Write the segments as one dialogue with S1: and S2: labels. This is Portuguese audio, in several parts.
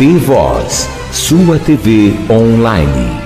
S1: T-Voz, sua TV online.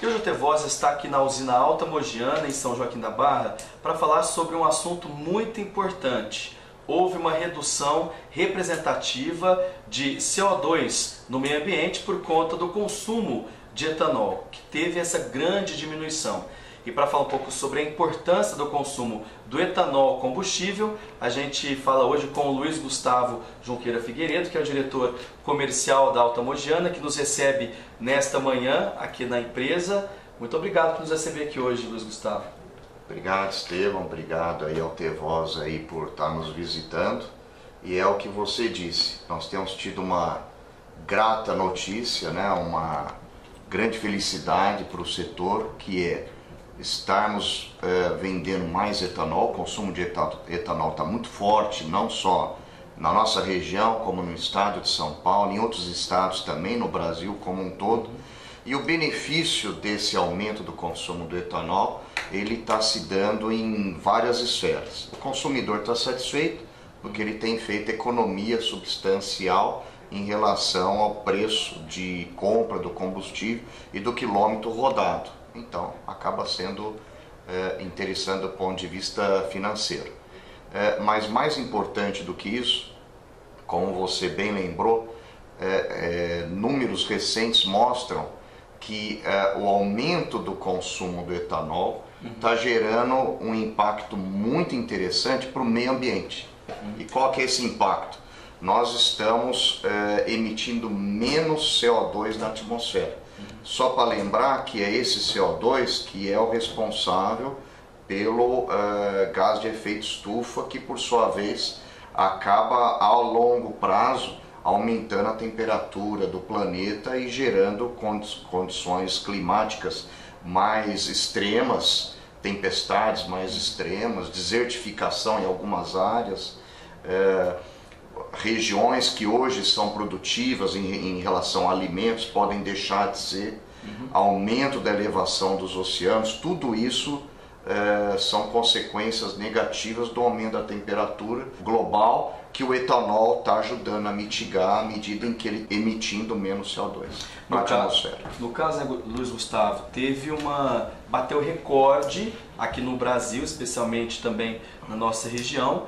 S2: Hoje o T-Voz está aqui na usina Alta Mogiana, em São Joaquim da Barra, para falar sobre um assunto muito importante. Houve uma redução representativa de CO2 no meio ambiente por conta do consumo de etanol, que teve essa grande diminuição. E para falar um pouco sobre a importância do consumo do etanol combustível, a gente fala hoje com o Luiz Gustavo Junqueira Figueiredo, que é o diretor comercial da Alta Mogiana, que nos recebe nesta manhã aqui na empresa. Muito obrigado por nos receber aqui hoje, Luiz Gustavo.
S3: Obrigado, Estevão. Obrigado aí ao T-Voz aí por estar nos visitando. E é o que você disse, nós temos tido uma grata notícia, né? Uma grande felicidade para o setor, que é estarmos vendendo mais etanol. O consumo de etanol está muito forte, não só na nossa região, como no estado de São Paulo, em outros estados também, no Brasil como um todo. E o benefício desse aumento do consumo do etanol, ele está se dando em várias esferas. O consumidor está satisfeito porque ele tem feito economia substancial em relação ao preço de compra do combustível e do quilômetro rodado. Então, acaba sendo interessante do ponto de vista financeiro. Mas mais importante do que isso, como você bem lembrou, números recentes mostram que o aumento do consumo do etanol está gerando um impacto muito interessante para o meio ambiente. E qual que é esse impacto? Nós estamos emitindo menos CO2 na atmosfera. Só para lembrar que é esse CO2 que é o responsável pelo gás de efeito estufa, que por sua vez acaba ao longo prazo aumentando a temperatura do planeta e gerando condições climáticas mais extremas, tempestades mais extremas, desertificação em algumas áreas, regiões que hoje são produtivas em relação a alimentos podem deixar de ser, aumento da elevação dos oceanos, tudo isso são consequências negativas do aumento da temperatura global, que o etanol está ajudando a mitigar à medida em que ele emitindo menos CO2 na atmosfera.
S2: No caso, Luiz Gustavo, bateu recorde aqui no Brasil, especialmente também na nossa região,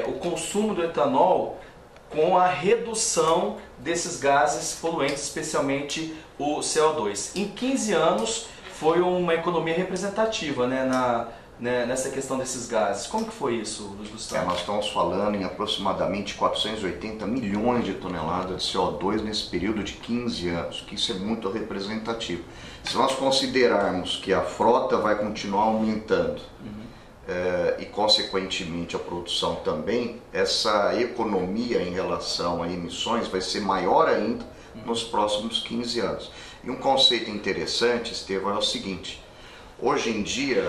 S2: o consumo do etanol com a redução desses gases poluentes, especialmente o CO2. Em 15 anos foi uma economia representativa, né, nessa questão desses gases. Como que foi isso, Luiz Gustavo?
S3: Nós estamos falando em aproximadamente 480 milhões de toneladas de CO2 nesse período de 15 anos, que isso é muito representativo. Se nós considerarmos que a frota vai continuar aumentando, e consequentemente a produção também, essa economia em relação a emissões vai ser maior ainda nos próximos 15 anos. E um conceito interessante, Estevão, é o seguinte: hoje em dia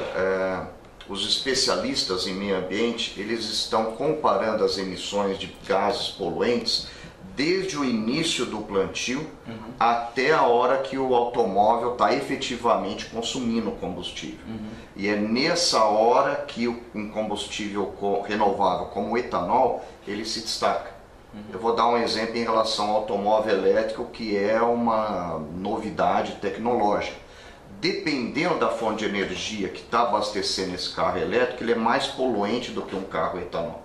S3: os especialistas em meio ambiente, eles estão comparando as emissões de gases poluentes desde o início do plantio até a hora que o automóvel está efetivamente consumindo combustível. E é nessa hora que um combustível renovável como o etanol, ele se destaca. Eu vou dar um exemplo em relação ao automóvel elétrico, que é uma novidade tecnológica. Dependendo da fonte de energia que está abastecendo esse carro elétrico, ele é mais poluente do que um carro etanol.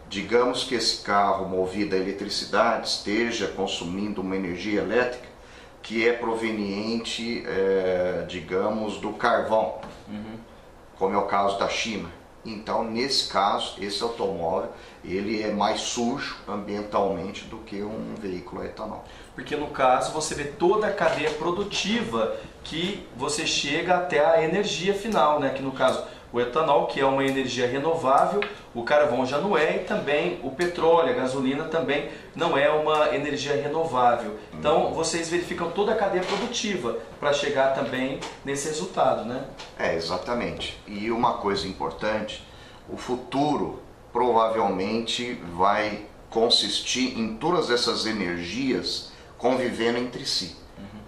S3: Digamos que esse carro movido a eletricidade esteja consumindo uma energia elétrica que é proveniente, digamos, do carvão, como é o caso da China. Então, nesse caso, esse automóvel ele é mais sujo ambientalmente do que um veículo a etanol.
S2: Porque no caso você vê toda a cadeia produtiva que você chega até a energia final, né? Que no caso o etanol, que é uma energia renovável, o carvão já não é, e também o petróleo, a gasolina também não é uma energia renovável. Então vocês verificam toda a cadeia produtiva para chegar também nesse resultado, né?
S3: Exatamente. E uma coisa importante, o futuro provavelmente vai consistir em todas essas energias convivendo entre si.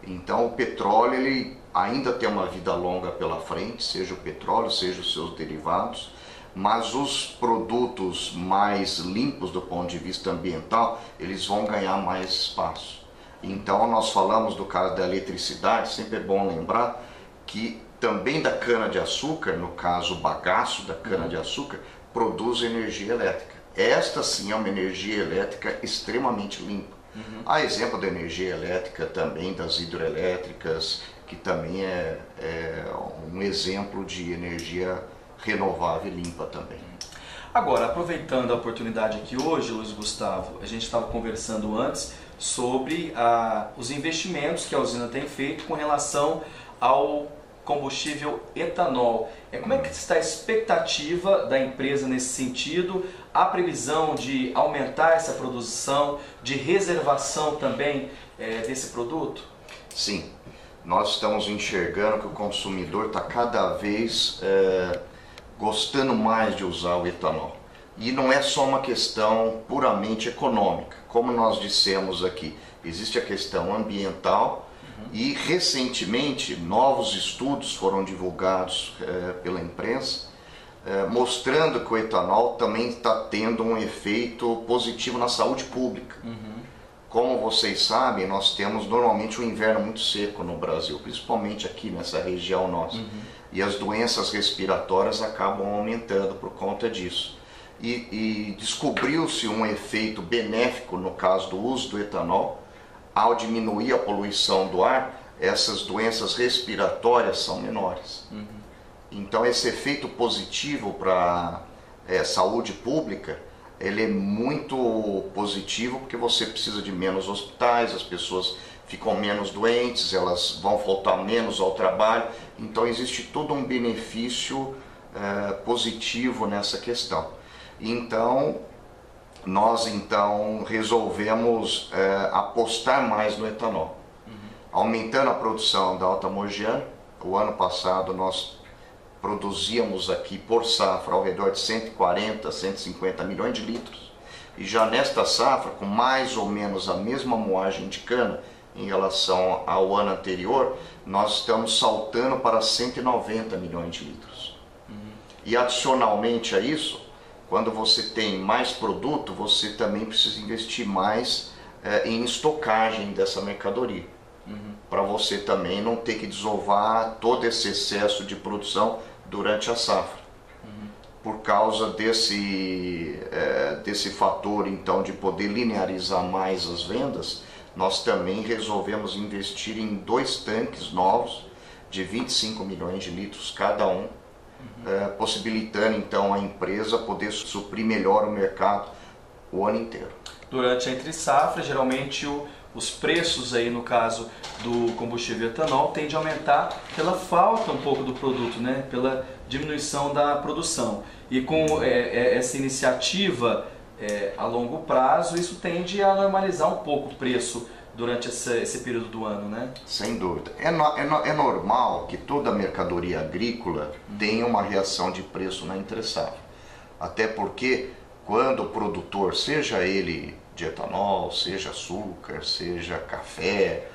S3: Então o petróleo ele ainda tem uma vida longa pela frente, seja o petróleo, seja os seus derivados, mas os produtos mais limpos do ponto de vista ambiental, eles vão ganhar mais espaço. Então nós falamos do caso da eletricidade, sempre é bom lembrar que também da cana-de-açúcar, no caso o bagaço da cana-de-açúcar, produz energia elétrica. Esta sim é uma energia elétrica extremamente limpa. Há exemplo da energia elétrica também das hidroelétricas, que também é um exemplo de energia renovável e limpa também.
S2: Agora, aproveitando a oportunidade aqui hoje, Luiz Gustavo, a gente estava conversando antes sobre os investimentos que a usina tem feito com relação ao combustível etanol. Como é que está a expectativa da empresa nesse sentido? A previsão de aumentar essa produção, de reservação também desse produto?
S3: Sim, nós estamos enxergando que o consumidor está cada vez gostando mais de usar o etanol. E não é só uma questão puramente econômica. Como nós dissemos aqui, existe a questão ambiental e recentemente novos estudos foram divulgados pela imprensa mostrando que o etanol também está tendo um efeito positivo na saúde pública. Como vocês sabem, nós temos normalmente um inverno muito seco no Brasil, principalmente aqui nessa região nossa. E as doenças respiratórias acabam aumentando por conta disso. E descobriu-se um efeito benéfico no caso do uso do etanol. Ao diminuir a poluição do ar, essas doenças respiratórias são menores. Então esse efeito positivo para a saúde pública, ele é muito positivo porque você precisa de menos hospitais, as pessoas ficam menos doentes, elas vão faltar menos ao trabalho. Então existe todo um benefício positivo nessa questão. Então nós resolvemos apostar mais no etanol, aumentando a produção da Alta Mogiana. O ano passado nós produzíamos aqui por safra ao redor de 140, 150 milhões de litros. E já nesta safra, com mais ou menos a mesma moagem de cana em relação ao ano anterior, nós estamos saltando para 190 milhões de litros. E adicionalmente a isso, quando você tem mais produto, você também precisa investir mais em estocagem dessa mercadoria. Para você também não ter que desovar todo esse excesso de produção durante a safra. Por causa desse fator então de poder linearizar mais as vendas, nós também resolvemos investir em 2 tanques novos de 25 milhões de litros cada um, possibilitando então a empresa poder suprir melhor o mercado o ano inteiro.
S2: Durante a entre safra, geralmente os preços aí no caso do combustível etanol tende a aumentar pela falta um pouco do produto, né? Pela diminuição da produção. E com essa iniciativa a longo prazo, isso tende a normalizar um pouco o preço durante esse período do ano, né?
S3: Sem dúvida. É normal que toda mercadoria agrícola tenha uma reação de preço na entre safra. Até porque quando o produtor, seja ele de etanol, seja açúcar, seja café,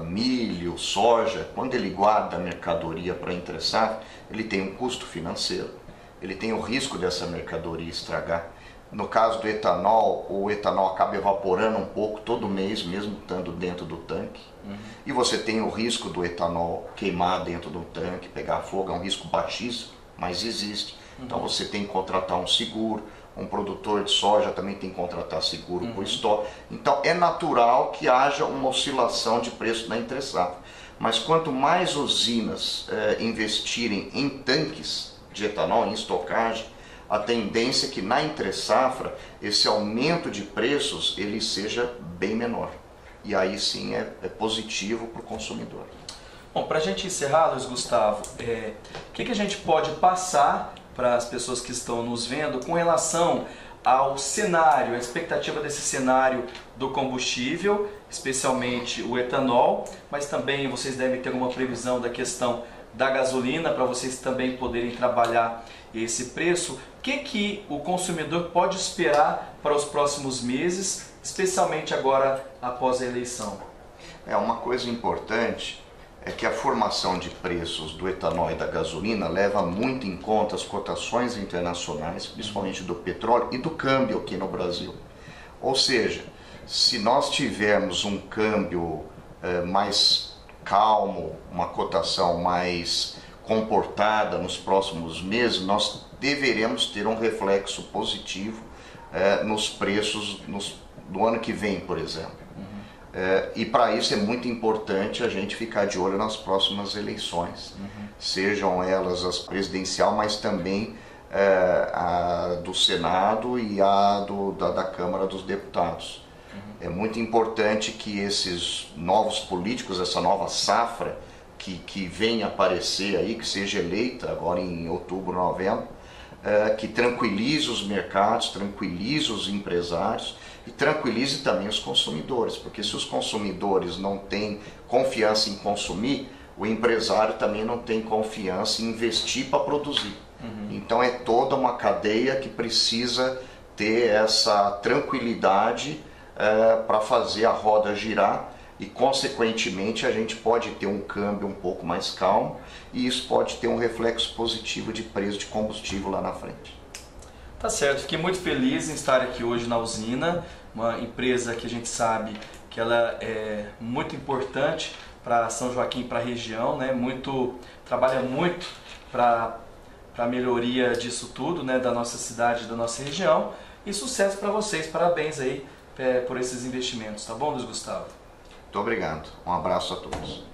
S3: milho, soja, quando ele guarda a mercadoria para entre safra, ele tem um custo financeiro, ele tem o risco dessa mercadoria estragar. No caso do etanol, o etanol acaba evaporando um pouco todo mês, mesmo estando dentro do tanque. E você tem o risco do etanol queimar dentro do tanque, pegar fogo, é um risco baixíssimo, mas existe. Então você tem que contratar um seguro. Um produtor de soja também tem que contratar seguro por estoque. Então é natural que haja uma oscilação de preço na entre safra. Mas quanto mais usinas investirem em tanques de etanol, em estocagem, a tendência é que na entre safra esse aumento de preços ele seja bem menor. E aí sim é positivo para o consumidor.
S2: Bom, para a gente encerrar, Luiz Gustavo, o que a gente pode passar para as pessoas que estão nos vendo com relação ao cenário, a expectativa desse cenário do combustível, especialmente o etanol, mas também vocês devem ter uma previsão da questão da gasolina para vocês também poderem trabalhar esse preço. O que o consumidor pode esperar para os próximos meses, especialmente agora após a eleição?
S3: Uma coisa importante é que a formação de preços do etanol e da gasolina leva muito em conta as cotações internacionais, principalmente do petróleo e do câmbio aqui no Brasil. Ou seja, se nós tivermos um câmbio mais calmo, uma cotação mais comportada nos próximos meses, nós deveremos ter um reflexo positivo nos preços do ano que vem, por exemplo. E para isso é muito importante a gente ficar de olho nas próximas eleições, sejam elas as presidencial, mas também a do Senado e a da Câmara dos Deputados. É muito importante que esses novos políticos, essa nova safra que vem aparecer aí, que seja eleita agora em outubro, novembro, que tranquilize os mercados, tranquilize os empresários e tranquilize também os consumidores, porque se os consumidores não têm confiança em consumir, o empresário também não tem confiança em investir para produzir. Então é toda uma cadeia que precisa ter essa tranquilidade para fazer a roda girar e, consequentemente, a gente pode ter um câmbio um pouco mais calmo e isso pode ter um reflexo positivo de preço de combustível lá na frente.
S2: Tá certo, fiquei muito feliz em estar aqui hoje na usina, uma empresa que a gente sabe que ela é muito importante para São Joaquim, para a região, né? Trabalha muito para a melhoria disso tudo, né? Da nossa cidade, da nossa região, e sucesso para vocês, parabéns aí por esses investimentos, tá bom, Luiz Gustavo?
S3: Muito obrigado, um abraço a todos.